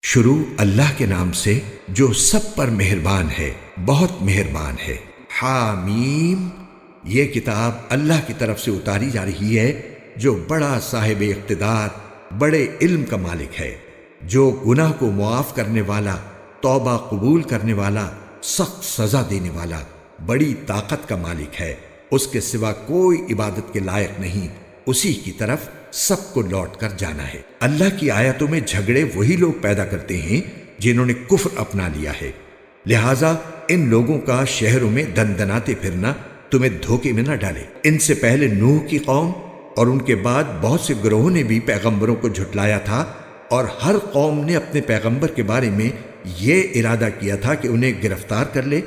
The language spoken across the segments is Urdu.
شروع اللہ کے نام سے جو سب پر مہربان ہے، بہت مہربان ہے۔ حامیم، یہ کتاب اللہ کی طرف سے اتاری جا رہی ہے جو بڑا صاحب اقتدار، بڑے علم کا مالک ہے، جو گناہ کو معاف کرنے والا، توبہ قبول کرنے والا، سخت سزا دینے والا، بڑی طاقت کا مالک ہے۔ اس کے سوا کوئی عبادت کے لائق نہیں، اسی کی طرف سب کو لوٹ کر جانا ہے۔ اللہ کی آیتوں میں جھگڑے وہی لوگ پیدا کرتے ہیں جنہوں نے کفر اپنا لیا ہے، لہٰذا ان لوگوں کا شہروں میں دندناتے پھرنا تمہیں دھوکے میں نہ ڈالے۔ ان سے پہلے نوح کی قوم اور ان کے بعد بہت سے گروہوں نے بھی پیغمبروں کو جھٹلایا تھا، اور ہر قوم نے اپنے پیغمبر کے بارے میں یہ ارادہ کیا تھا کہ انہیں گرفتار کر لے،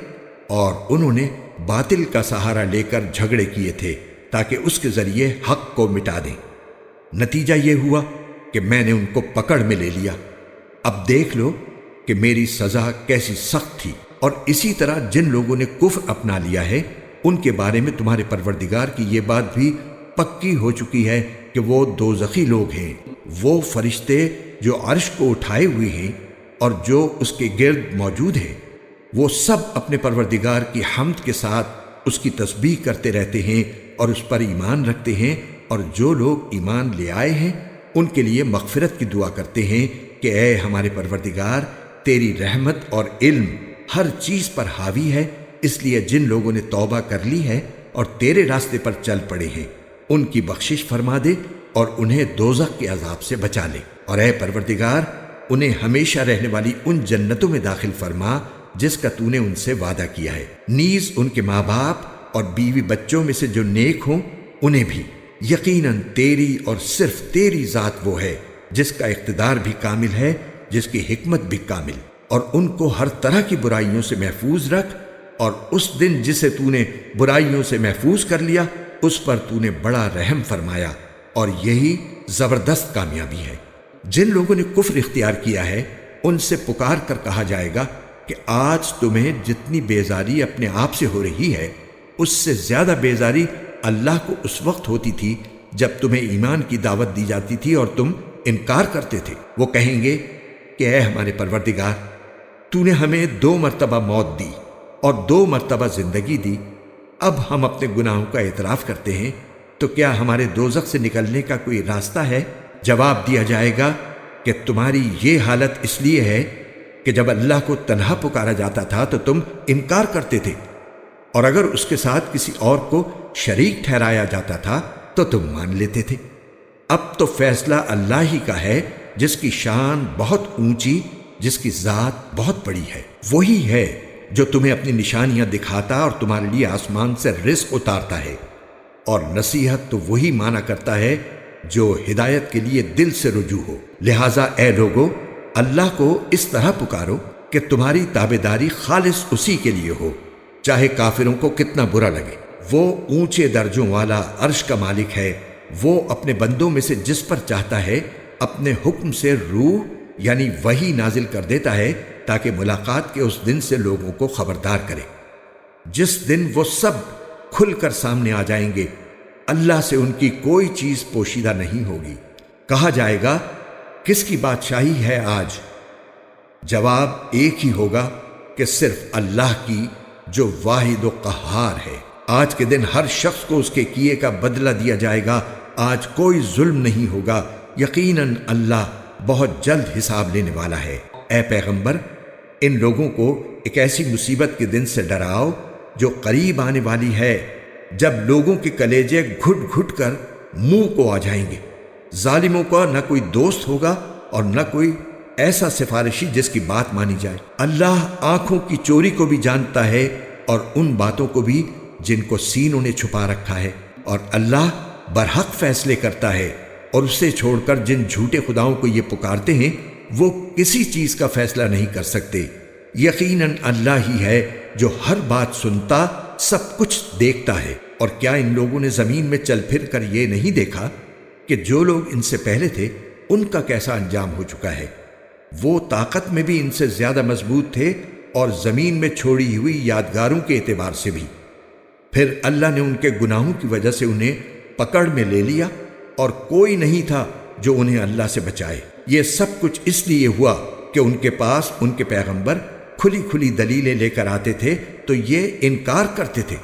اور انہوں نے باطل کا سہارا لے کر جھگڑے کیے تھے تاکہ اس کے ذریعے حق کو مٹا دیں۔ نتیجہ یہ ہوا کہ میں نے ان کو پکڑ میں لے لیا۔ اب دیکھ لو کہ میری سزا کیسی سخت تھی۔ اور اسی طرح جن لوگوں نے کفر اپنا لیا ہے ان کے بارے میں تمہارے پروردگار کی یہ بات بھی پکی ہو چکی ہے کہ وہ دوزخی لوگ ہیں۔ وہ فرشتے جو عرش کو اٹھائے ہوئے ہیں اور جو اس کے گرد موجود ہیں، وہ سب اپنے پروردگار کی حمد کے ساتھ اس کی تسبیح کرتے رہتے ہیں اور اس پر ایمان رکھتے ہیں، اور جو لوگ ایمان لے آئے ہیں ان کے لیے مغفرت کی دعا کرتے ہیں کہ اے ہمارے پروردگار، تیری رحمت اور علم ہر چیز پر حاوی ہے، اس لیے جن لوگوں نے توبہ کر لی ہے اور تیرے راستے پر چل پڑے ہیں ان کی بخشش فرما دے اور انہیں دوزخ کے عذاب سے بچا لے۔ اور اے پروردگار، انہیں ہمیشہ رہنے والی ان جنتوں میں داخل فرما جس کا تو نے ان سے وعدہ کیا ہے، نیز ان کے ماں باپ اور بیوی بچوں میں سے جو نیک ہوں انہیں بھی۔ یقیناً تیری اور صرف تیری ذات وہ ہے جس کا اقتدار بھی کامل ہے، جس کی حکمت بھی کامل۔ اور ان کو ہر طرح کی برائیوں سے محفوظ رکھ، اور اس دن جسے تو نے برائیوں سے محفوظ کر لیا اس پر تو نے بڑا رحم فرمایا، اور یہی زبردست کامیابی ہے۔ جن لوگوں نے کفر اختیار کیا ہے ان سے پکار کر کہا جائے گا کہ آج تمہیں جتنی بیزاری اپنے آپ سے ہو رہی ہے اس سے زیادہ بیزاری اللہ کو اس وقت ہوتی تھی جب تمہیں ایمان کی دعوت دی جاتی تھی اور تم انکار کرتے تھے۔ وہ کہیں گے کہ اے ہمارے پروردگار، تو نے ہمیں 2 مرتبہ موت دی اور 2 مرتبہ زندگی دی، اب ہم اپنے گناہوں کا اعتراف کرتے ہیں، تو کیا ہمارے دوزخ سے نکلنے کا کوئی راستہ ہے؟ جواب دیا جائے گا کہ تمہاری یہ حالت اس لیے ہے کہ جب اللہ کو تنہا پکارا جاتا تھا تو تم انکار کرتے تھے، اور اگر اس کے ساتھ کسی اور کو شریک ٹھہرایا جاتا تھا تو تم مان لیتے تھے۔ اب تو فیصلہ اللہ ہی کا ہے جس کی شان بہت اونچی، جس کی ذات بہت بڑی ہے۔ وہی ہے جو تمہیں اپنی نشانیاں دکھاتا اور تمہارے لیے آسمان سے رزق اتارتا ہے، اور نصیحت تو وہی مانا کرتا ہے جو ہدایت کے لیے دل سے رجوع ہو۔ لہٰذا اے لوگو، اللہ کو اس طرح پکارو کہ تمہاری تابعداری خالص اسی کے لیے ہو، چاہے کافروں کو کتنا برا لگے۔ وہ اونچے درجوں والا عرش کا مالک ہے، وہ اپنے بندوں میں سے جس پر چاہتا ہے اپنے حکم سے روح یعنی وحی نازل کر دیتا ہے تاکہ ملاقات کے اس دن سے لوگوں کو خبردار کرے، جس دن وہ سب کھل کر سامنے آ جائیں گے۔ اللہ سے ان کی کوئی چیز پوشیدہ نہیں ہوگی۔ کہا جائے گا کس کی بادشاہی ہے آج؟ جواب ایک ہی ہوگا کہ صرف اللہ کی، جو واحد و قہار ہے۔ آج کے دن ہر شخص کو اس کے کیے کا بدلہ دیا جائے گا، آج کوئی ظلم نہیں ہوگا، یقیناً اللہ بہت جلد حساب لینے والا ہے۔ اے پیغمبر، ان لوگوں کو ایک ایسی مصیبت کے دن سے ڈراؤ جو قریب آنے والی ہے، جب لوگوں کے کلیجے گھٹ گھٹ کر منہ کو آ جائیں گے۔ ظالموں کا نہ کوئی دوست ہوگا اور نہ کوئی ایسا سفارشی جس کی بات مانی جائے۔ اللہ آنکھوں کی چوری کو بھی جانتا ہے اور ان باتوں کو بھی جن کو سینوں نے چھپا رکھا ہے، اور اللہ برحق فیصلے کرتا ہے، اور اسے چھوڑ کر جن جھوٹے خداؤں کو یہ پکارتے ہیں وہ کسی چیز کا فیصلہ نہیں کر سکتے۔ یقیناً اللہ ہی ہے جو ہر بات سنتا، سب کچھ دیکھتا ہے۔ اور کیا ان لوگوں نے زمین میں چل پھر کر یہ نہیں دیکھا کہ جو لوگ ان سے پہلے تھے ان کا کیسا انجام ہو چکا ہے؟ وہ طاقت میں بھی ان سے زیادہ مضبوط تھے اور زمین میں چھوڑی ہوئی یادگاروں کے اعتبار سے بھی۔ پھر اللہ نے ان کے گناہوں کی وجہ سے انہیں پکڑ میں لے لیا، اور کوئی نہیں تھا جو انہیں اللہ سے بچائے۔ یہ سب کچھ اس لیے ہوا کہ ان کے پاس ان کے پیغمبر کھلی کھلی دلیلیں لے کر آتے تھے تو یہ انکار کرتے تھے،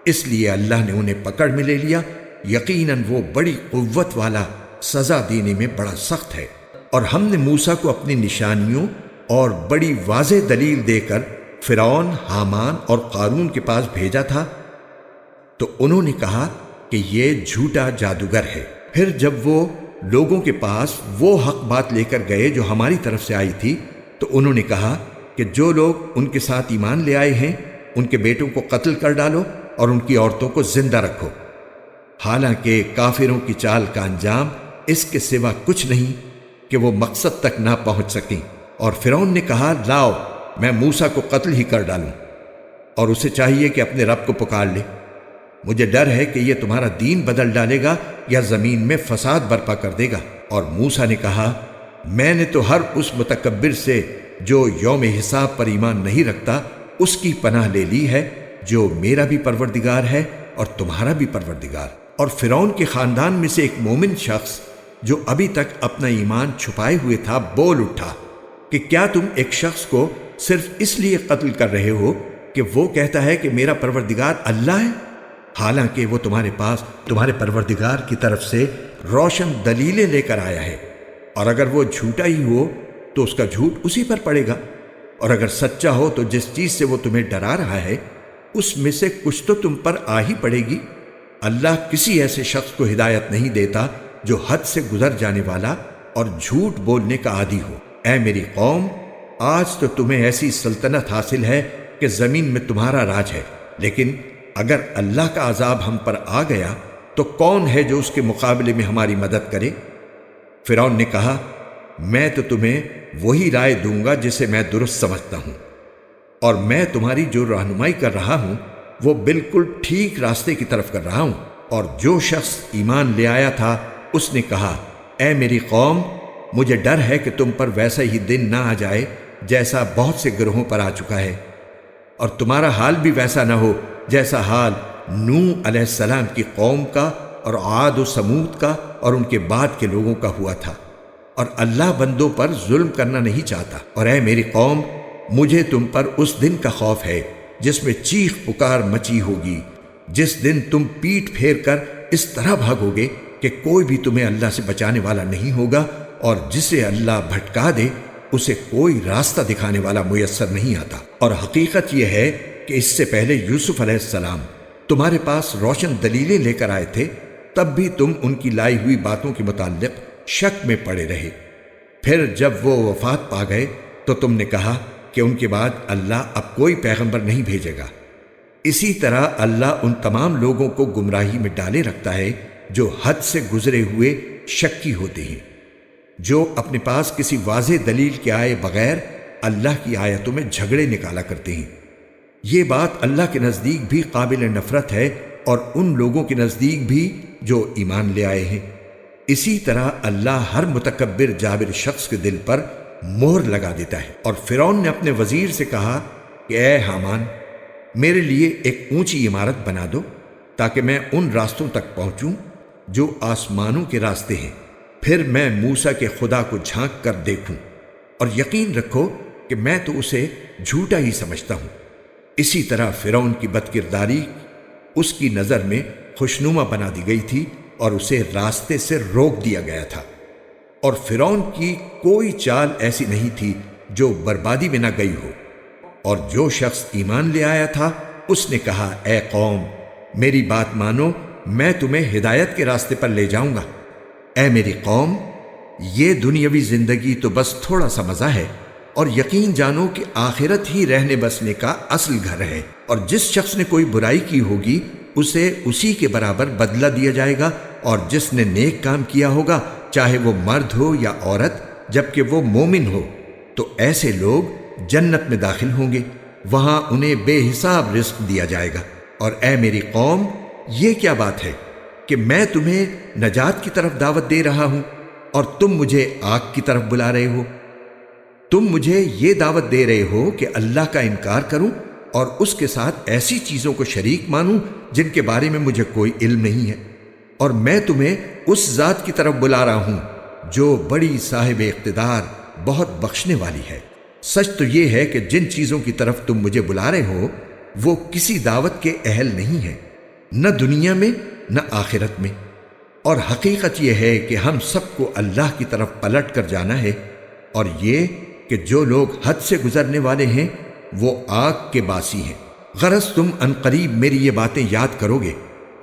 اس لیے اللہ نے انہیں پکڑ میں لے لیا۔ یقیناً وہ بڑی قوت والا، سزا دینے میں بڑا سخت ہے۔ اور ہم نے موسیٰ کو اپنی نشانیوں اور بڑی واضح دلیل دے کر فرعون، حامان اور قارون کے پاس بھیجا تھا، تو انہوں نے کہا کہ یہ جھوٹا جادوگر ہے۔ پھر جب وہ لوگوں کے پاس وہ حق بات لے کر گئے جو ہماری طرف سے آئی تھی، تو انہوں نے کہا کہ جو لوگ ان کے ساتھ ایمان لے آئے ہیں ان کے بیٹوں کو قتل کر ڈالو اور ان کی عورتوں کو زندہ رکھو۔ حالانکہ کافروں کی چال کا انجام اس کے سوا کچھ نہیں کہ وہ مقصد تک نہ پہنچ سکیں۔ اور فرعون نے کہا لاؤ میں موسیٰ کو قتل ہی کر ڈالوں، اور اسے چاہیے کہ اپنے رب کو پکار لے۔ مجھے ڈر ہے کہ یہ تمہارا دین بدل ڈالے گا یا زمین میں فساد برپا کر دے گا۔ اور موسیٰ نے کہا میں نے تو ہر اس متکبر سے جو یوم حساب پر ایمان نہیں رکھتا اس کی پناہ لے لی ہے، جو میرا بھی پروردگار ہے اور تمہارا بھی پروردگار۔ اور فرعون کے خاندان میں سے ایک مومن شخص جو ابھی تک اپنا ایمان چھپائے ہوئے تھا بول اٹھا کہ کیا تم ایک شخص کو صرف اس لیے قتل کر رہے ہو کہ وہ کہتا ہے کہ میرا پروردگار اللہ ہے، حالانکہ وہ تمہارے پاس تمہارے پروردگار کی طرف سے روشن دلیلیں لے کر آیا ہے، اور اگر وہ جھوٹا ہی ہو تو اس کا جھوٹ اسی پر پڑے گا، اور اگر سچا ہو تو جس چیز سے وہ تمہیں ڈرا رہا ہے اس میں سے کچھ تو تم پر آ ہی پڑے گی۔ اللہ کسی ایسے شخص کو ہدایت نہیں دیتا جو حد سے گزر جانے والا اور جھوٹ بولنے کا عادی ہو۔ اے میری قوم، آج تو تمہیں ایسی سلطنت حاصل ہے کہ زمین میں تمہارا راج ہے، لیکن اگر اللہ کا عذاب ہم پر آ گیا تو کون ہے جو اس کے مقابلے میں ہماری مدد کرے؟ فرعون نے کہا میں تو تمہیں وہی رائے دوں گا جسے میں درست سمجھتا ہوں، اور میں تمہاری جو رہنمائی کر رہا ہوں وہ بالکل ٹھیک راستے کی طرف کر رہا ہوں۔ اور جو شخص ایمان لے آیا تھا اس نے کہا اے میری قوم، مجھے ڈر ہے کہ تم پر ویسا ہی دن نہ آ جائے جیسا بہت سے گروہوں پر آ چکا ہے، اور تمہارا حال بھی ویسا نہ ہو جیسا حال نوح علیہ السلام کی قوم کا اور عاد و سمود کا اور ان کے بعد کے لوگوں کا ہوا تھا۔ اور اللہ بندوں پر ظلم کرنا نہیں چاہتا۔ اور اے میری قوم، مجھے تم پر اس دن کا خوف ہے جس میں چیخ پکار مچی ہوگی، جس دن تم پیٹ پھیر کر اس طرح بھاگو گے کہ کوئی بھی تمہیں اللہ سے بچانے والا نہیں ہوگا، اور جسے اللہ بھٹکا دے اسے کوئی راستہ دکھانے والا میسر نہیں آتا۔ اور حقیقت یہ ہے کہ اس سے پہلے یوسف علیہ السلام تمہارے پاس روشن دلیلیں لے کر آئے تھے، تب بھی تم ان کی لائی ہوئی باتوں کے متعلق شک میں پڑے رہے۔ پھر جب وہ وفات پا گئے تو تم نے کہا کہ ان کے بعد اللہ اب کوئی پیغمبر نہیں بھیجے گا۔ اسی طرح اللہ ان تمام لوگوں کو گمراہی میں ڈالے رکھتا ہے جو حد سے گزرے ہوئے شکی ہوتے ہیں، جو اپنے پاس کسی واضح دلیل کے آئے بغیر اللہ کی آیتوں میں جھگڑے نکالا کرتے ہیں۔ یہ بات اللہ کے نزدیک بھی قابل نفرت ہے اور ان لوگوں کے نزدیک بھی جو ایمان لے آئے ہیں۔ اسی طرح اللہ ہر متکبر جابر شخص کے دل پر مہر لگا دیتا ہے۔ اور فرعون نے اپنے وزیر سے کہا کہ اے حامان، میرے لیے ایک اونچی عمارت بنا دو تاکہ میں ان راستوں تک پہنچوں جو آسمانوں کے راستے ہیں، پھر میں موسیٰ کے خدا کو جھانک کر دیکھوں، اور یقین رکھو کہ میں تو اسے جھوٹا ہی سمجھتا ہوں۔ اسی طرح فرعون کی بد کرداری اس کی نظر میں خوشنما بنا دی گئی تھی اور اسے راستے سے روک دیا گیا تھا، اور فرعون کی کوئی چال ایسی نہیں تھی جو بربادی میں نہ گئی ہو۔ اور جو شخص ایمان لے آیا تھا اس نے کہا اے قوم، میری بات مانو، میں تمہیں ہدایت کے راستے پر لے جاؤں گا۔ اے میری قوم، یہ دنیاوی زندگی تو بس تھوڑا سا مزہ ہے، اور یقین جانو کہ آخرت ہی رہنے بسنے کا اصل گھر ہے۔ اور جس شخص نے کوئی برائی کی ہوگی اسے اسی کے برابر بدلہ دیا جائے گا، اور جس نے نیک کام کیا ہوگا چاہے وہ مرد ہو یا عورت جبکہ وہ مومن ہو، تو ایسے لوگ جنت میں داخل ہوں گے، وہاں انہیں بے حساب رزق دیا جائے گا۔ اور اے میری قوم، یہ کیا بات ہے کہ میں تمہیں نجات کی طرف دعوت دے رہا ہوں اور تم مجھے آگ کی طرف بلا رہے ہو؟ تم مجھے یہ دعوت دے رہے ہو کہ اللہ کا انکار کروں اور اس کے ساتھ ایسی چیزوں کو شریک مانوں جن کے بارے میں مجھے کوئی علم نہیں ہے، اور میں تمہیں اس ذات کی طرف بلا رہا ہوں جو بڑی صاحب اقتدار، بہت بخشنے والی ہے۔ سچ تو یہ ہے کہ جن چیزوں کی طرف تم مجھے بلا رہے ہو وہ کسی دعوت کے اہل نہیں ہیں، نہ دنیا میں نہ آخرت میں، اور حقیقت یہ ہے کہ ہم سب کو اللہ کی طرف پلٹ کر جانا ہے، اور یہ کہ جو لوگ حد سے گزرنے والے ہیں وہ آگ کے باسی ہیں۔ غرض تم عنقریب میری یہ باتیں یاد کرو گے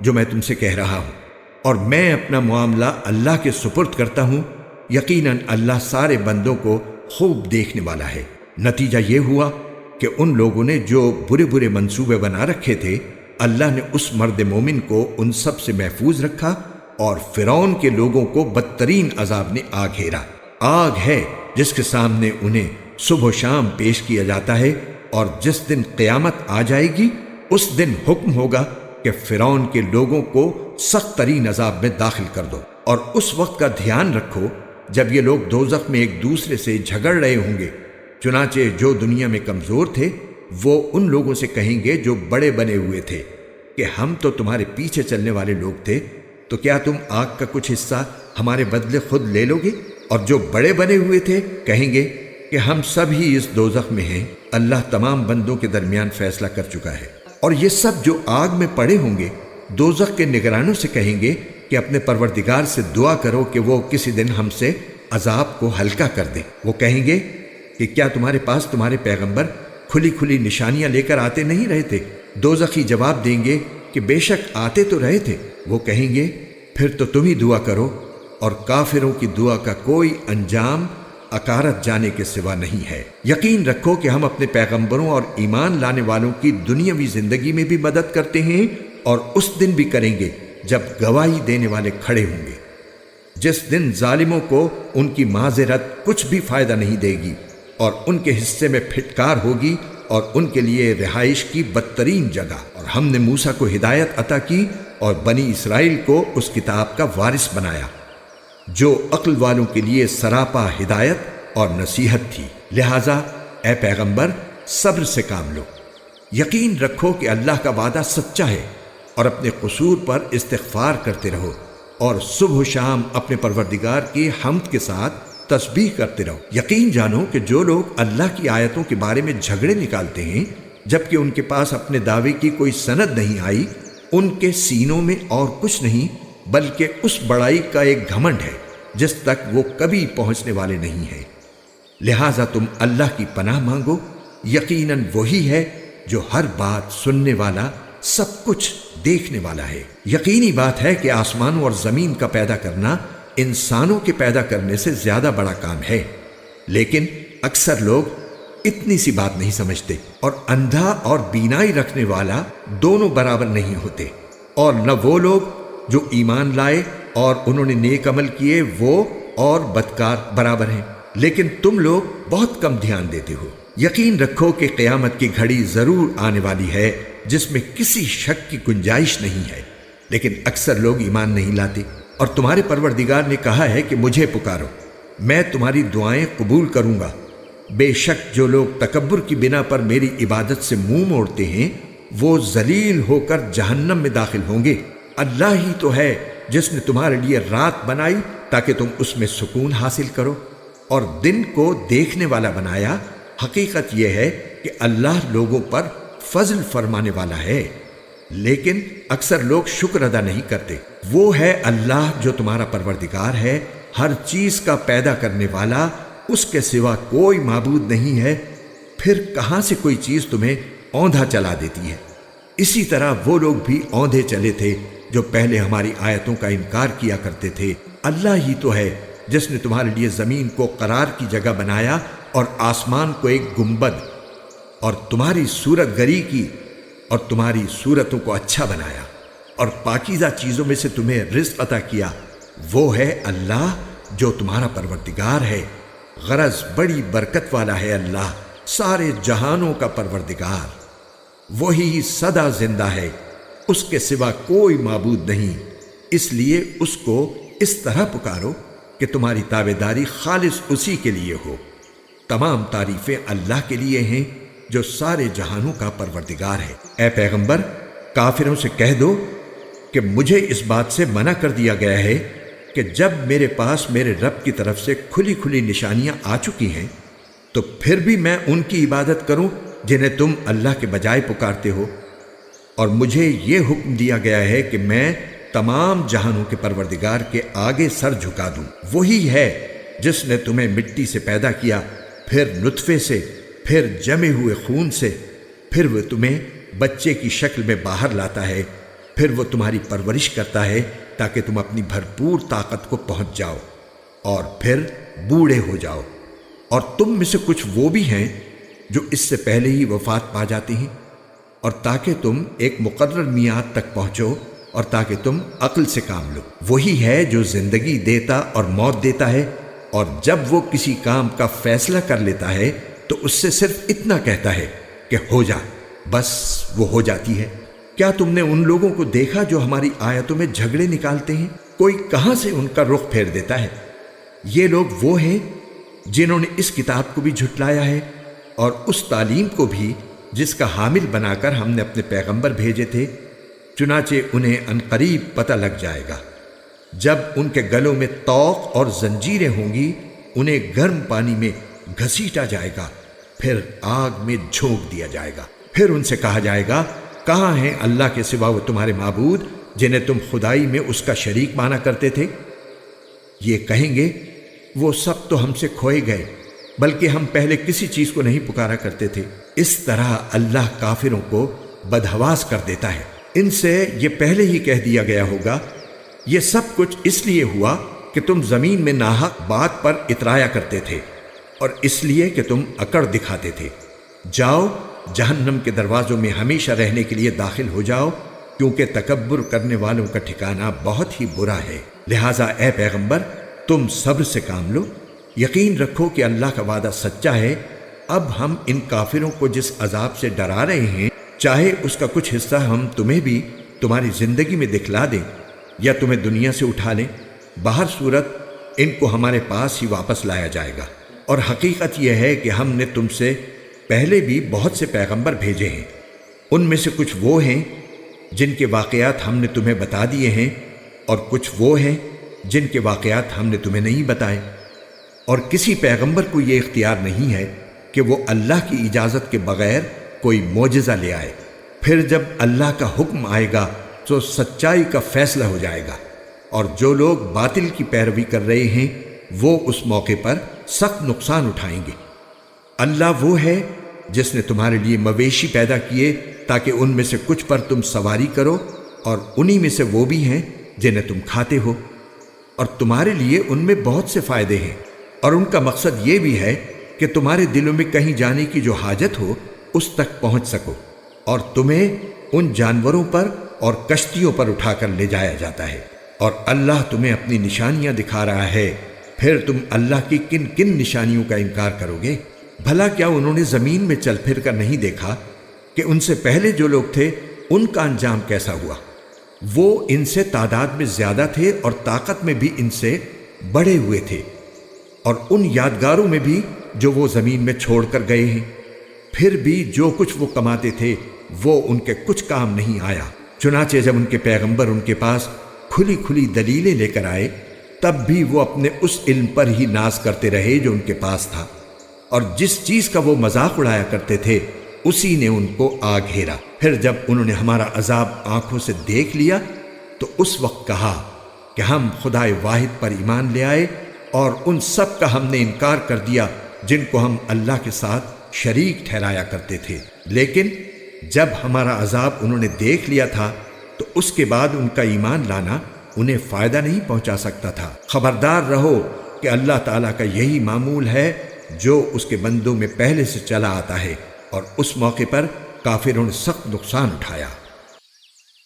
جو میں تم سے کہہ رہا ہوں، اور میں اپنا معاملہ اللہ کے سپرد کرتا ہوں، یقیناً اللہ سارے بندوں کو خوب دیکھنے والا ہے۔ نتیجہ یہ ہوا کہ ان لوگوں نے جو برے برے منصوبے بنا رکھے تھے، اللہ نے اس مرد مومن کو ان سب سے محفوظ رکھا، اور فرعون کے لوگوں کو بدترین عذاب نے آ گھیرا۔ آگ ہے جس کے سامنے انہیں صبح و شام پیش کیا جاتا ہے، اور جس دن قیامت آ جائے گی اس دن حکم ہوگا کہ فرعون کے لوگوں کو سخت ترین عذاب میں داخل کر دو۔ اور اس وقت کا دھیان رکھو جب یہ لوگ دوزخ میں ایک دوسرے سے جھگڑ رہے ہوں گے، چنانچہ جو دنیا میں کمزور تھے وہ ان لوگوں سے کہیں گے جو بڑے بنے ہوئے تھے کہ ہم تو تمہارے پیچھے چلنے والے لوگ تھے، تو کیا تم آگ کا کچھ حصہ ہمارے بدلے خود لے لو گے؟ اور جو بڑے بنے ہوئے تھے کہیں گے کہ ہم سب ہی اس دوزخ میں ہیں، اللہ تمام بندوں کے درمیان فیصلہ کر چکا ہے۔ اور یہ سب جو آگ میں پڑے ہوں گے دوزخ کے نگرانوں سے کہیں گے کہ اپنے پروردگار سے دعا کرو کہ وہ کسی دن ہم سے عذاب کو ہلکا کر دے۔ وہ کہیں گے کہ کیا تمہارے پاس تمہارے پیغمبر کھلی کھلی نشانیاں لے کر آتے نہیں رہے تھے؟ دوزخی جواب دیں گے کہ بے شک آتے تو رہے تھے۔ وہ کہیں گے پھر تو تم ہی دعا کرو، اور کافروں کی دعا کا کوئی انجام اکارت جانے کے سوا نہیں ہے۔ یقین رکھو کہ ہم اپنے پیغمبروں اور ایمان لانے والوں کی دنیاوی زندگی میں بھی مدد کرتے ہیں، اور اس دن بھی کریں گے جب گواہی دینے والے کھڑے ہوں گے، جس دن ظالموں کو ان کی معذرت کچھ بھی فائدہ نہیں دے گی، اور ان کے حصے میں پھٹکار ہوگی اور ان کے لیے رہائش کی بدترین جگہ۔ اور ہم نے موسیٰ کو ہدایت عطا کی اور بنی اسرائیل کو اس کتاب کا وارث بنایا جو عقل والوں کے لیے سراپا ہدایت اور نصیحت تھی۔ لہٰذا اے پیغمبر صبر سے کام لو، یقین رکھو کہ اللہ کا وعدہ سچا ہے، اور اپنے قصور پر استغفار کرتے رہو، اور صبح و شام اپنے پروردگار کی حمد کے ساتھ تسبیح کرتے رہو۔ یقین جانو کہ جو لوگ اللہ کی آیتوں کے بارے میں جھگڑے نکالتے ہیں جبکہ ان کے پاس اپنے دعوے کی کوئی سند نہیں آئی، ان کے سینوں میں اور کچھ نہیں بلکہ اس بڑائی کا ایک گھمنڈ ہے جس تک وہ کبھی پہنچنے والے نہیں ہیں۔ لہٰذا تم اللہ کی پناہ مانگو، یقیناً وہی ہے جو ہر بات سننے والا، سب کچھ دیکھنے والا ہے۔ یقینی بات ہے کہ آسمانوں اور زمین کا پیدا کرنا انسانوں کے پیدا کرنے سے زیادہ بڑا کام ہے، لیکن اکثر لوگ اتنی سی بات نہیں سمجھتے۔ اور اندھا اور بینائی رکھنے والا دونوں برابر نہیں ہوتے، اور نہ وہ لوگ جو ایمان لائے اور انہوں نے نیک عمل کیے وہ اور بدکار برابر ہیں، لیکن تم لوگ بہت کم دھیان دیتے ہو۔ یقین رکھو کہ قیامت کی گھڑی ضرور آنے والی ہے جس میں کسی شک کی گنجائش نہیں ہے، لیکن اکثر لوگ ایمان نہیں لاتے۔ اور تمہارے پروردگار نے کہا ہے کہ مجھے پکارو، میں تمہاری دعائیں قبول کروں گا۔ بے شک جو لوگ تکبر کی بنا پر میری عبادت سے منہ موڑتے ہیں وہ ذلیل ہو کر جہنم میں داخل ہوں گے۔ اللہ ہی تو ہے جس نے تمہارے لیے رات بنائی تاکہ تم اس میں سکون حاصل کرو، اور دن کو دیکھنے والا بنایا۔ حقیقت یہ ہے کہ اللہ لوگوں پر فضل فرمانے والا ہے، لیکن اکثر لوگ شکر ادا نہیں کرتے۔ وہ ہے اللہ جو تمہارا پروردگار ہے، ہر چیز کا پیدا کرنے والا، اس کے سوا کوئی معبود نہیں ہے، پھر کہاں سے کوئی چیز تمہیں اوندھا چلا دیتی ہے؟ اسی طرح وہ لوگ بھی اوندھے چلے تھے جو پہلے ہماری آیتوں کا انکار کیا کرتے تھے۔ اللہ ہی تو ہے جس نے تمہارے لیے زمین کو قرار کی جگہ بنایا اور آسمان کو ایک گنبد، اور تمہاری صورت گری کی اور تمہاری صورتوں کو اچھا بنایا، اور پاکیزہ چیزوں میں سے تمہیں رزق عطا کیا۔ وہ ہے اللہ جو تمہارا پروردگار ہے، غرض بڑی برکت والا ہے اللہ، سارے جہانوں کا پروردگار۔ وہی سدا زندہ ہے، اس کے سوا کوئی معبود نہیں، اس لیے اس کو اس طرح پکارو کہ تمہاری تابعداری خالص اسی کے لیے ہو۔ تمام تعریفیں اللہ کے لیے ہیں جو سارے جہانوں کا پروردگار ہے۔ اے پیغمبر کافروں سے کہہ دو کہ مجھے اس بات سے منع کر دیا گیا ہے کہ کہ جب میرے پاس میرے رب کی طرف سے کھلی کھلی نشانیاں آ چکی ہیں تو پھر بھی میں ان کی عبادت کروں جنہیں تم اللہ کے بجائے پکارتے ہو؟ اور مجھے یہ حکم دیا گیا ہے کہ میں تمام جہانوں کے پروردگار کے آگے سر جھکا دوں۔ وہی ہے جس نے تمہیں مٹی سے پیدا کیا، پھر نطفے سے، پھر جمے ہوئے خون سے، پھر وہ تمہیں بچے کی شکل میں باہر لاتا ہے، پھر وہ تمہاری پرورش کرتا ہے تاکہ تم اپنی بھرپور طاقت کو پہنچ جاؤ اور پھر بوڑھے ہو جاؤ۔ اور تم میں سے کچھ وہ بھی ہیں جو اس سے پہلے ہی وفات پا جاتے ہیں، اور تاکہ تم ایک مقرر میعاد تک پہنچو اور تاکہ تم عقل سے کام لو۔ وہی ہے جو زندگی دیتا اور موت دیتا ہے، اور جب وہ کسی کام کا فیصلہ کر لیتا ہے تو اس سے صرف اتنا کہتا ہے کہ ہو جا، بس وہ ہو جاتی ہے۔ کیا تم نے ان لوگوں کو دیکھا جو ہماری آیتوں میں جھگڑے نکالتے ہیں؟ کوئی کہاں سے ان کا رخ پھیر دیتا ہے؟ یہ لوگ وہ ہیں جنہوں نے اس کتاب کو بھی جھٹلایا ہے اور اس تعلیم کو بھی جس کا حامل بنا کر ہم نے اپنے پیغمبر بھیجے تھے۔ چنانچہ انہیں عنقریب پتہ لگ جائے گا، جب ان کے گلوں میں طوق اور زنجیریں ہوں گی، انہیں گرم پانی میں گھسیٹا جائے گا، پھر آگ میں جھونک دیا جائے گا۔ پھر ان سے کہا جائے گا، کہاں ہیں اللہ کے سوا وہ تمہارے معبود جنہیں تم خدائی میں اس کا شریک مانا کرتے تھے؟ یہ کہیں گے، وہ سب تو ہم سے کھوئے گئے، بلکہ ہم پہلے کسی چیز کو نہیں پکارا کرتے تھے۔ اس طرح اللہ کافروں کو بدحواس کر دیتا ہے۔ ان سے یہ پہلے ہی کہہ دیا گیا ہوگا، یہ سب کچھ اس لیے ہوا کہ تم زمین میں ناحق بات پر اترایا کرتے تھے، اور اس لیے کہ تم اکڑ دکھاتے تھے۔ جاؤ، جہنم کے دروازوں میں ہمیشہ رہنے کے لیے داخل ہو جاؤ، کیونکہ تکبر کرنے والوں کا ٹھکانہ بہت ہی برا ہے۔ لہٰذا اے پیغمبر، تم صبر سے کام لو، یقین رکھو کہ اللہ کا وعدہ سچا ہے۔ اب ہم ان کافروں کو جس عذاب سے ڈرا رہے ہیں، چاہے اس کا کچھ حصہ ہم تمہیں بھی تمہاری زندگی میں دکھلا دیں یا تمہیں دنیا سے اٹھا لیں، بہر صورت ان کو ہمارے پاس ہی واپس لایا جائے گا۔ اور حقیقت یہ ہے کہ ہم نے تم سے پہلے بھی بہت سے پیغمبر بھیجے ہیں، ان میں سے کچھ وہ ہیں جن کے واقعات ہم نے تمہیں بتا دیے ہیں، اور کچھ وہ ہیں جن کے واقعات ہم نے تمہیں نہیں بتائے۔ اور کسی پیغمبر کو یہ اختیار نہیں ہے کہ وہ اللہ کی اجازت کے بغیر کوئی معجزہ لے آئے۔ پھر جب اللہ کا حکم آئے گا تو سچائی کا فیصلہ ہو جائے گا، اور جو لوگ باطل کی پیروی کر رہے ہیں وہ اس موقع پر سخت نقصان اٹھائیں گے۔ اللہ وہ ہے جس نے تمہارے لیے مویشی پیدا کیے تاکہ ان میں سے کچھ پر تم سواری کرو، اور انہی میں سے وہ بھی ہیں جنہیں تم کھاتے ہو، اور تمہارے لیے ان میں بہت سے فائدے ہیں۔ اور ان کا مقصد یہ بھی ہے کہ تمہارے دلوں میں کہیں جانے کی جو حاجت ہو اس تک پہنچ سکو، اور تمہیں ان جانوروں پر اور کشتیوں پر اٹھا کر لے جایا جاتا ہے۔ اور اللہ تمہیں اپنی نشانیاں دکھا رہا ہے، پھر تم اللہ کی کن کن نشانیوں کا انکار کرو گے؟ بھلا کیا انہوں نے زمین میں چل پھر کر نہیں دیکھا کہ ان سے پہلے جو لوگ تھے ان کا انجام کیسا ہوا؟ وہ ان سے تعداد میں زیادہ تھے اور طاقت میں بھی ان سے بڑے ہوئے تھے، اور ان یادگاروں میں بھی جو وہ زمین میں چھوڑ کر گئے ہیں۔ پھر بھی جو کچھ وہ کماتے تھے وہ ان کے کچھ کام نہیں آیا۔ چنانچہ جب ان کے پیغمبر ان کے پاس کھلی کھلی دلیلیں لے کر آئے، تب بھی وہ اپنے اس علم پر ہی ناز کرتے رہے جو ان کے پاس تھا، اور جس چیز کا وہ مذاق اڑایا کرتے تھے اسی نے ان کو آ گھیرا۔ پھر جب انہوں نے ہمارا عذاب آنکھوں سے دیکھ لیا تو اس وقت کہا کہ ہم خدائے واحد پر ایمان لے آئے، اور ان سب کا ہم نے انکار کر دیا جن کو ہم اللہ کے ساتھ شریک ٹھہرایا کرتے تھے۔ لیکن جب ہمارا عذاب انہوں نے دیکھ لیا تھا تو اس کے بعد ان کا ایمان لانا انہیں فائدہ نہیں پہنچا سکتا تھا۔ خبردار رہو کہ اللہ تعالیٰ کا یہی معمول ہے جو اس کے بندوں میں پہلے سے چلا آتا ہے، اور اس موقع پر کافروں نے سخت نقصان اٹھایا۔